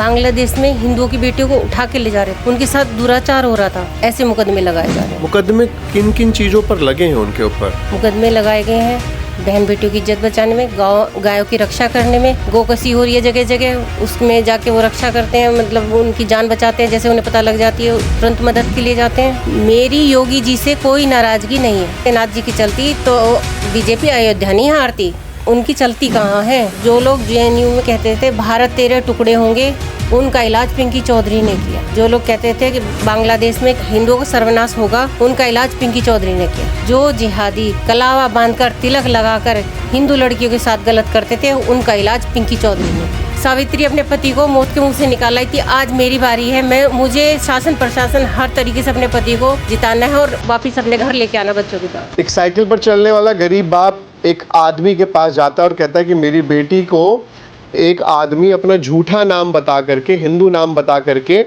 बांग्लादेश में हिंदुओं की बेटियों को उठा के ले जा रहे थे, उनके साथ दुराचार हो रहा था, ऐसे मुकदमे लगाए जा रहे हैं। मुकदमे किन किन चीजों पर लगे हैं उनके ऊपर? मुकदमे लगाए गए हैं बहन बेटियों की इज्जत बचाने में, गायों की रक्षा करने में, गोकसी हो रही है जगह जगह, उसमें जाके वो रक्षा करते हैं, मतलब उनकी जान बचाते हैं, जैसे उन्हें पता लग जाती है तुरंत मदद के लिए जाते हैं। मेरी योगी जी से कोई नाराजगी नहीं है। नाथ जी की चलती तो बीजेपी अयोध्या नहीं हारती, उनकी चलती कहाँ है। जो लोग JNU में कहते थे भारत तेरे टुकड़े होंगे, उनका इलाज पिंकी चौधरी ने किया। जो लोग कहते थे कि बांग्लादेश में हिंदुओं का सर्वनाश होगा, उनका इलाज पिंकी चौधरी ने किया। जो जिहादी कलावा बांधकर तिलक लगाकर हिंदू लड़कियों के साथ गलत करते थे, उनका इलाज पिंकी चौधरी ने किया। सावित्री अपने पति को मौत के मुंह से निकाला कि आज मेरी बारी है, मुझे शासन प्रशासन हर तरीके से अपने पति को जिताना है और वापिस अपने घर लेके आना बच्चों के साथ। एक साइकिल पर चलने वाला गरीब बाप एक आदमी के पास जाता है और कहता है कि मेरी बेटी को एक आदमी अपना झूठा नाम बता करके, हिंदू नाम बता करके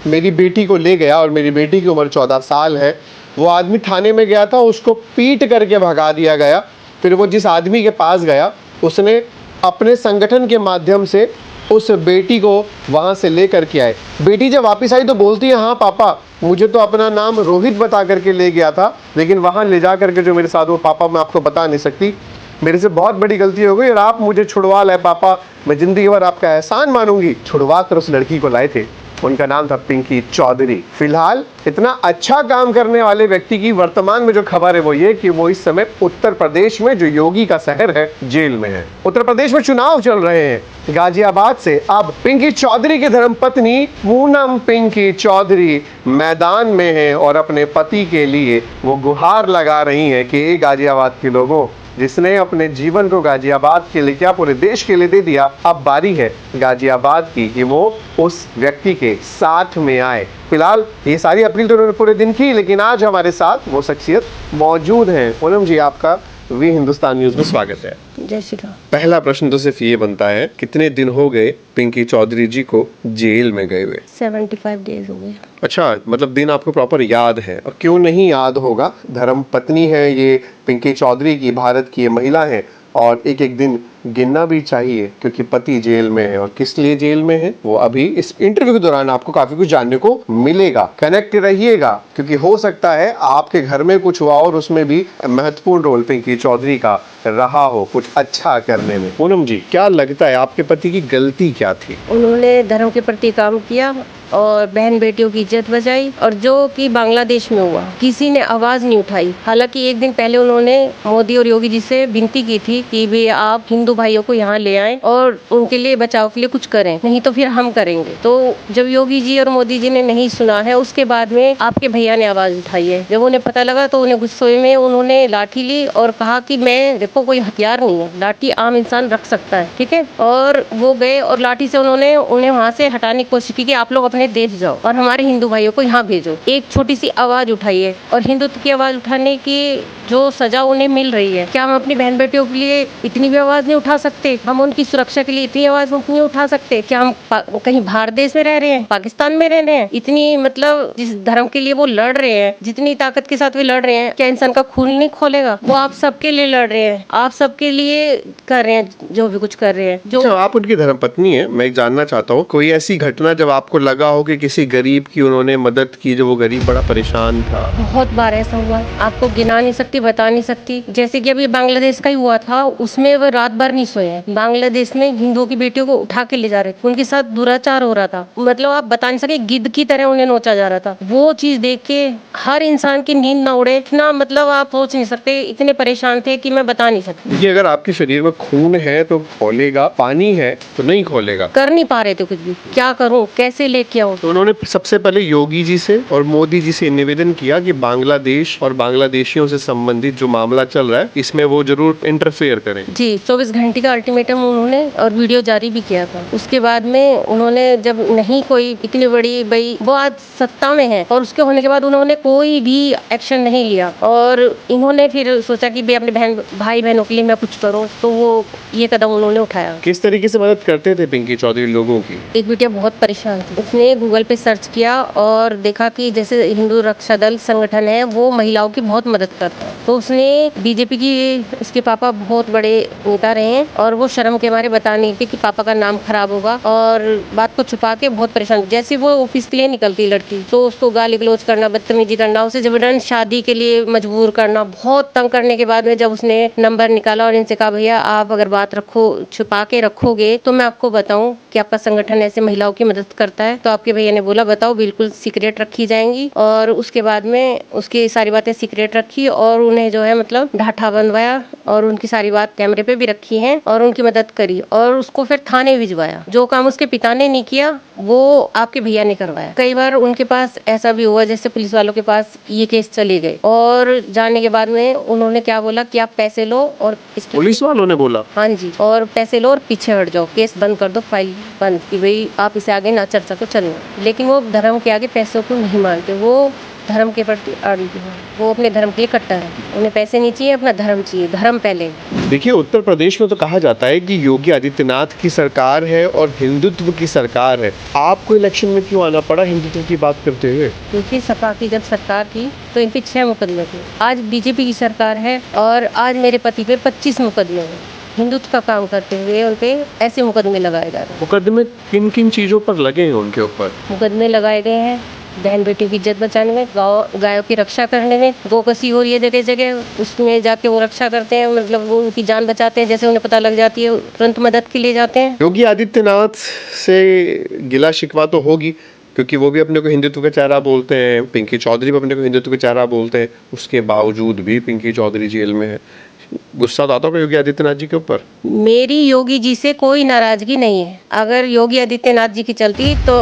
मेरी बेटी को ले गया और मेरी बेटी की उम्र 14 साल है। वो आदमी थाने में गया था, उसको पीट करके भगा दिया गया। फिर वो जिस आदमी के पास गया, उसने अपने संगठन के माध्यम से उस बेटी को वहाँ से ले करके आए। बेटी जब वापस आई तो बोलती है, हाँ पापा, मुझे तो अपना नाम रोहित बता करके ले गया था, लेकिन वहाँ ले जा करके जो मेरे साथ वो, पापा मैं आपको बता नहीं सकती, मेरे से बहुत बड़ी गलती हो गई और आप मुझे छुड़वा लाए पापा, मैं जिंदगी भर आपका एहसान मानूंगी। छुड़वा कर उस लड़की को लाए थे, उनका नाम था पिंकी चौधरी। फिलहाल इतना अच्छा काम करने वाले व्यक्ति की वर्तमान में जो खबर है वो ये कि वो इस समय उत्तर प्रदेश में, जो योगी का शहर है, जेल में है। उत्तर प्रदेश में चुनाव चल रहे हैं। गाजियाबाद से अब पिंकी चौधरी की धर्मपत्नी पूनम पिंकी चौधरी मैदान में है और अपने पति के लिए वो गुहार लगा रही है कि गाजियाबाद के लोगों, जिसने अपने जीवन को गाजियाबाद के लिए क्या पूरे देश के लिए दे दिया, अब बारी है गाजियाबाद की कि वो उस व्यक्ति के साथ में आए। फिलहाल ये सारी अपील तो उन्होंने पूरे दिन की, लेकिन आज हमारे साथ वो शख्सियत मौजूद हैं। पूनम जी, आपका वी हिंदुस्तान न्यूज में स्वागत है। जय श्री राम। पहला प्रश्न तो सिर्फ ये बनता है, कितने दिन हो गए पिंकी चौधरी जी को जेल में गए हुए? 75 डेज हो गए। अच्छा, मतलब दिन आपको प्रॉपर याद है? और क्यों नहीं याद होगा, धर्म पत्नी है ये पिंकी चौधरी की, भारत की ये महिला है और एक एक दिन गिनना भी चाहिए क्योंकि पति जेल में है। और किस लिए जेल में है वो अभी इस इंटरव्यू के दौरान आपको काफी कुछ जानने को मिलेगा। कनेक्ट रहिएगा क्योंकि हो सकता है आपके घर में कुछ हुआ और उसमें भी महत्वपूर्ण रोल पिंकी चौधरी का रहा हो कुछ अच्छा करने में। पूनम जी, क्या लगता है आपके पति की गलती क्या थी? उन्होंने धर्म के प्रति काम किया और बहन बेटियों की इज्जत बचाई, और जो कि बांग्लादेश में हुआ किसी ने आवाज नहीं उठाई। हालांकि एक दिन पहले उन्होंने मोदी और योगी जी से विनती की थी कि भी आप हिंदू भाइयों को यहाँ ले आएं और उनके लिए बचाव के लिए कुछ करें, नहीं तो फिर हम करेंगे। तो जब योगी जी और मोदी जी ने नहीं सुना है, उसके बाद में आपके भैया ने आवाज उठाई है। जब उन्हें पता लगा तो उन्हें गुस्से में उन्होंने लाठी ली और कहा कि मैं, देखो कोई हथियार नहीं है, लाठी आम इंसान रख सकता है, ठीक है। और वो गए और लाठी से उन्होंने उन्हें वहाँ से हटाने की कोशिश की कि आप लोग अपने देश जाओ और हमारे हिंदू भाइयों को यहाँ भेजो। एक छोटी सी आवाज उठाई है और हिंदुत्व की आवाज उठाने की जो सजा उन्हें मिल रही है, क्या हम अपनी बहन बेटियों के लिए इतनी भी आवाज नहीं उठा सकते? हम उनकी सुरक्षा के लिए इतनी आवाज नहीं उठा सकते? क्या हम कहीं बाहर देश में रह रहे हैं, पाकिस्तान में रह रहे हैं? इतनी, मतलब जिस धर्म के लिए वो लड़ रहे हैं, जितनी ताकत के साथ वे लड़ रहे हैं, क्या इंसान का खून नहीं खोलेगा? वो आप सबके लिए लड़ रहे हैं, आप सबके लिए कर रहे हैं जो भी कुछ कर रहे हैं। जो आप उनकी धर्मपत्नी है, मैं जानना चाहता हूँ कोई ऐसी घटना जब आपको लगा हो कि किसी गरीब की उन्होंने मदद की, जो वो गरीब बड़ा परेशान था? बहुत बार ऐसा हुआ, आपको गिना नहीं सकती, बता नहीं सकती। जैसे कि अभी बांग्लादेश का ही हुआ था, उसमें वो रात भर नहीं सोए। बांग्लादेश में हिंदुओं की बेटियों को उठा के ले जा रहे थे, उनके साथ दुराचार हो रहा था, मतलब आप बता नहीं सके, गिद्ध की तरह उन्हें नोचा जा रहा था। वो चीज देख के हर इंसान की नींद ना उड़े, इतना, मतलब आप सोच नहीं सकते, इतने परेशान थे कि मैं बता नहीं सकती। देखिए, अगर आपके शरीर में खून है तो खोलेगा, पानी है तो नहीं खोलेगा। कर नहीं पा रहे थे कुछ भी, क्या करूं, कैसे लेके आऊं? तो उन्होंने सबसे पहले योगी जी से और मोदी जी से निवेदन किया कि बांग्लादेश और बांग्लादेशियों से संबंधित जो मामला चल रहा है इसमें वो जरूर इंटरफेयर करें। जी, 24 घंटे का अल्टीमेटम उन्होंने और वीडियो जारी भी किया था। उसके बाद में उन्होंने जब नहीं कोई इतनी बड़ी, भाई वो आज सत्ता में है और उसके होने के बाद उन्होंने कोई भी एक्शन नहीं लिया और इन्होंने फिर सोचा कि अपने भाई बहनों के लिए मैं कुछ करूं, तो वो ये कदम उन्होंने उठाया। किस तरीके से मदद करते थे पिंकी चौधरी लोगों की? एक बेटिया बहुत परेशान थी, उसने गूगल पे सर्च किया और देखा कि जैसे हिंदू रक्षा दल संगठन है वो महिलाओं की बहुत मदद करता है, तो उसने बीजेपी की, उसके पापा बहुत बड़े नेता रहे हैं और वो शर्म के मारे बता नहीं थी कि पापा का नाम खराब होगा, और बात को छुपा के बहुत परेशान। जैसे वो ऑफिस के लिए निकलती लड़की तो उसको गाली गलौज करना, बदतमीजी करना, उसे जबरदस्ती शादी के लिए मजबूर करना। बहुत तंग करने के बाद में जब उसने नंबर निकाला और इनसे कहा भैया आप अगर बात रखो छुपा के रखोगे तो मैं आपको बताऊं कि आपका संगठन ऐसे महिलाओं की मदद करता है। तो आपके भैया ने बोला बताओ, बिल्कुल सीक्रेट रखी जाएंगी। और उसके बाद में उसकी सारी बातें सीक्रेट रखी और उन्हें जो है मतलब ढाठा बंधवाया और उनकी सारी बात कैमरे पे भी रखी है और उनकी मदद करी और उसको फिर थाने भिजवाया। जो काम उसके पिता ने नहीं किया वो आपके भैया ने करवाया। कई बार उनके पास ऐसा भी हुआ जैसे पुलिस वालों के पास ये केस चले गए और जाने के बाद में उन्होंने क्या बोला कि आप पैसे लो और पुलिस वालों ने बोला हाँ जी, और पैसे लो और पीछे हट जाओ, केस बंद कर दो, फाइल बंद कि भाई आप इसे आगे ना चल सको, चलो। लेकिन वो धर्म के आगे पैसों को नहीं मानते, वो धर्म के प्रति अड़िग है, वो अपने धर्म के लिए कट्टर है। उन्हें पैसे नहीं चाहिए, अपना धर्म चाहिए, धर्म पहले। देखिए उत्तर प्रदेश में तो कहा जाता है कि योगी आदित्यनाथ की सरकार है और हिंदुत्व की सरकार है। आपको इलेक्शन में क्यों आना पड़ा हिंदुत्व की बात करते हुए? क्योंकि सपा की जब सरकार थी तो इन पे 6 मुकदमे थे। आज बीजेपी की सरकार है और आज मेरे पति पे 25 मुकदमे हैं। हिंदुत्व का काम करते हुए उन पे ऐसे मुकदमे लगाए जा रहे हैं। मुकदमे किन किन चीजों पर लगे हैं उनके ऊपर? मुकदमे लगाए गए हैं बहन बेटियों की इज्जत बचाने में, गायों की रक्षा करने में। गोकसी हो रही है जगह जगह, उसमें जाके वो रक्षा करते हैं, मतलब वो उनकी जान बचाते हैं। जैसे उन्हें पता लग जाती है तुरंत मदद के लिए जाते हैं। योगी आदित्यनाथ से गिला शिकवा तो होगी क्योंकि वो भी अपने को हिंदुत्व का चेहरा बोलते हैं, पिंकी चौधरी भी अपने को हिंदुत्व का चेहरा बोलते हैं, उसके बावजूद भी पिंकी चौधरी जेल में है। गुस्सा तो आता होगा योगी आदित्यनाथ जी के ऊपर? मेरी योगी जी से कोई नाराजगी नहीं है। अगर योगी आदित्यनाथ जी की चलती तो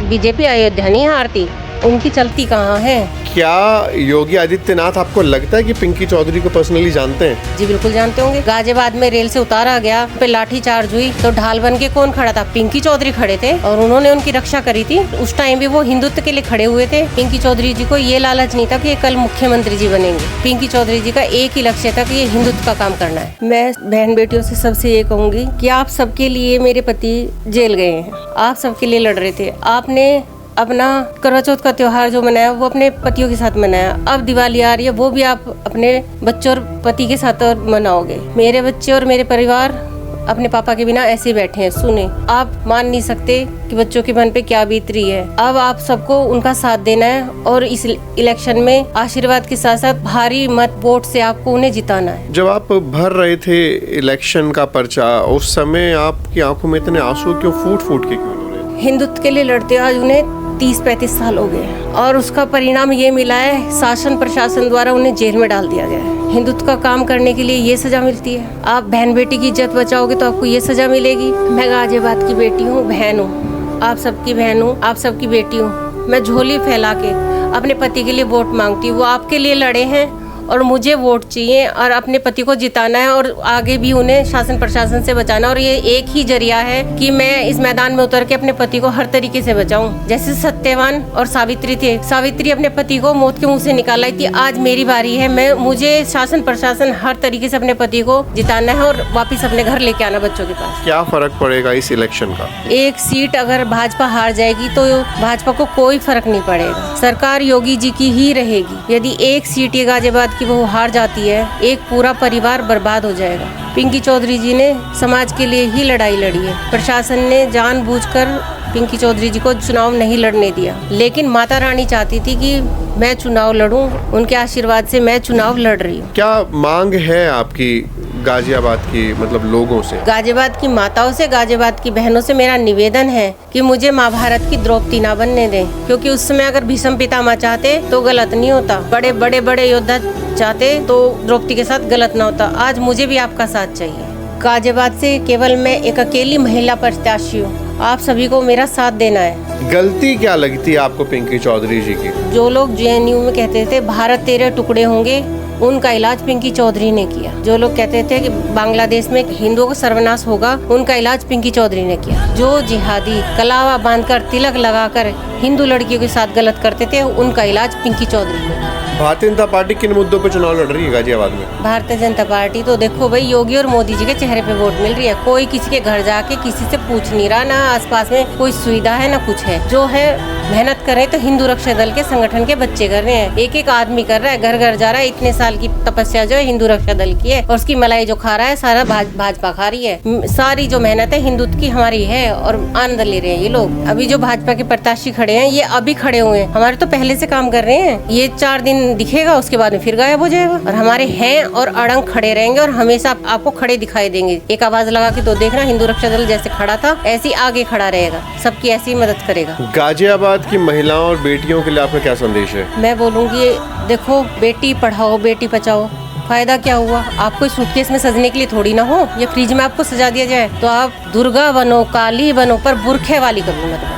बीजेपी अयोध्या नहीं हारती, उनकी चलती कहाँ है। क्या योगी आदित्यनाथ आपको लगता है कि पिंकी चौधरी को पर्सनली जानते हैं? जी बिल्कुल जानते होंगे। गाजियाबाद में रेल से उतारा गया, पे लाठी चार्ज हुई तो ढाल बन के कौन खड़ा था? पिंकी चौधरी खड़े थे और उन्होंने उनकी रक्षा करी थी। उस टाइम भी वो हिंदुत्व के लिए खड़े हुए थे। पिंकी चौधरी जी को ये लालच नहीं था कि ये कल मुख्यमंत्री जी बनेंगे। पिंकी चौधरी जी का एक ही लक्ष्य था कि ये हिंदुत्व का काम करना है। मैं बहन बेटियों से सबसे ये कहूंगी कि आप सबके लिए मेरे पति जेल गए हैं, आप सबके लिए लड़ रहे थे। आपने अपना करवा चौथ का त्योहार जो मनाया वो अपने पतियों के साथ मनाया। अब दिवाली आ रही है, वो भी आप अपने बच्चों और पति के साथ और मनाओगे। मेरे बच्चे और मेरे परिवार अपने पापा के बिना ऐसे बैठे हैं। सुने, आप मान नहीं सकते कि बच्चों के मन पे क्या बीत रही है। अब आप सबको उनका साथ देना है और इस इलेक्शन में आशीर्वाद के साथ साथ भारी मत वोट से आपको उन्हें जिताना है। जब आप भर रहे थे इलेक्शन का पर्चा, उस समय आपकी आंखों में इतने आंसू क्यों फूट फूट के क्यों रो रहे थे? हिंदुत्व के लिए लड़ते आज उन्हें 30-35 साल हो गए और उसका परिणाम ये मिला है, शासन प्रशासन द्वारा उन्हें जेल में डाल दिया गया है। हिंदुत्व का काम करने के लिए ये सजा मिलती है। आप बहन बेटी की इज्जत बचाओगे तो आपको ये सजा मिलेगी। मैं गाजियाबाद की बेटी हूँ, बहन हूँ, आप सबकी बहन हूँ, आप सबकी बेटी हूँ। मैं झोली फैला के अपने पति के लिए वोट मांगती हूँ। वो आपके लिए लड़े हैं और मुझे वोट चाहिए और अपने पति को जिताना है और आगे भी उन्हें शासन प्रशासन से बचाना। और ये एक ही जरिया है कि मैं इस मैदान में उतर के अपने पति को हर तरीके से बचाऊं। जैसे सत्यवान और सावित्री थे, सावित्री अपने पति को मौत के मुंह से निकाला कि आज मेरी बारी है, मुझे शासन प्रशासन हर तरीके से अपने पति को जिताना है और वापिस अपने घर लेके आना बच्चों के पास। क्या फर्क पड़ेगा इस इलेक्शन का? एक सीट अगर भाजपा हार जाएगी तो भाजपा को कोई फर्क नहीं पड़ेगा, सरकार योगी जी की ही रहेगी। यदि एक सीट ये गाजियाबाद कि वो हार जाती है, एक पूरा परिवार बर्बाद हो जाएगा। पिंकी चौधरी जी ने समाज के लिए ही लड़ाई लड़ी है। प्रशासन ने जानबूझकर पिंकी चौधरी जी को चुनाव नहीं लड़ने दिया, लेकिन माता रानी चाहती थी कि मैं चुनाव लड़ूं, उनके आशीर्वाद से मैं चुनाव लड़ रही हूँ। क्या मांग है आपकी गाजियाबाद की मतलब लोगों से? गाजियाबाद की माताओं से, गाजियाबाद की बहनों से मेरा निवेदन है कि मुझे महाभारत की द्रौपदी ना बनने दें, क्योंकि उस समय अगर भीष्म पितामह चाहते तो गलत नहीं होता, बड़े योद्धा चाहते तो द्रौपदी के साथ गलत ना होता। आज मुझे भी आपका साथ चाहिए। गाजियाबाद से केवल मैं एक अकेली महिला प्रत्याशी हूँ, आप सभी को मेरा साथ देना है। गलती क्या लगती है आपको पिंकी चौधरी जी की? जो लोग जेएनयू में कहते थे भारत तेरे टुकड़े होंगे, उनका इलाज पिंकी चौधरी ने किया। जो लोग कहते थे कि बांग्लादेश में हिंदुओं का सर्वनाश होगा, उनका इलाज पिंकी चौधरी ने किया। जो जिहादी कलावा बांधकर तिलक लगाकर हिंदू लड़कियों के साथ गलत करते थे, उनका इलाज पिंकी चौधरी ने किया। भारतीय जनता पार्टी किन मुद्दों पर चुनाव लड़ रही है गाजियाबाद में? भारतीय जनता पार्टी तो देखो भाई, योगी और मोदी जी के चेहरे पे वोट मिल रही है। कोई किसी के घर जाके किसी से पूछ नहीं रहा, ना आसपास में कोई सुविधा है ना कुछ है। जो है मेहनत कर रहे हैं तो हिंदू रक्षा दल के संगठन के बच्चे कर रहे हैं। एक एक आदमी कर रहा है, घर घर जा रहा है। इतने साल की तपस्या जो है हिंदू रक्षा दल की है और उसकी मलाई जो खा रहा है सारा भाजपा खा रही है। सारी जो मेहनत है हिंदुत्व की हमारी है और आनंद ले रहे हैं ये लोग। अभी जो भाजपा के प्रत्याशी खड़े हैं ये अभी खड़े हुए हैं, हमारे तो पहले से काम कर रहे हैं। ये 4 दिन दिखेगा, उसके बाद में फिर गायब हो जाएगा और हमारे हैं और अड़ंग खड़े रहेंगे और हमेशा आपको खड़े दिखाई देंगे। एक आवाज लगा के तो देखना, हिंदू रक्षा दल जैसे खड़ा था ऐसे ही आगे खड़ा रहेगा, सबकी ऐसी मदद करेगा। गाजियाबाद की महिलाओं और बेटियों के लिए आपका क्या संदेश है? मैं बोलूँगी देखो, बेटी पढ़ाओ बेटी बचाओ, फायदा क्या हुआ? आपको सूटकेस में सजने के लिए थोड़ी ना हो, ये फ्रिज में आपको सजा दिया जाए तो आप दुर्गा बनो, काली बनो, पर बुरखे वाली कभी मत बनो।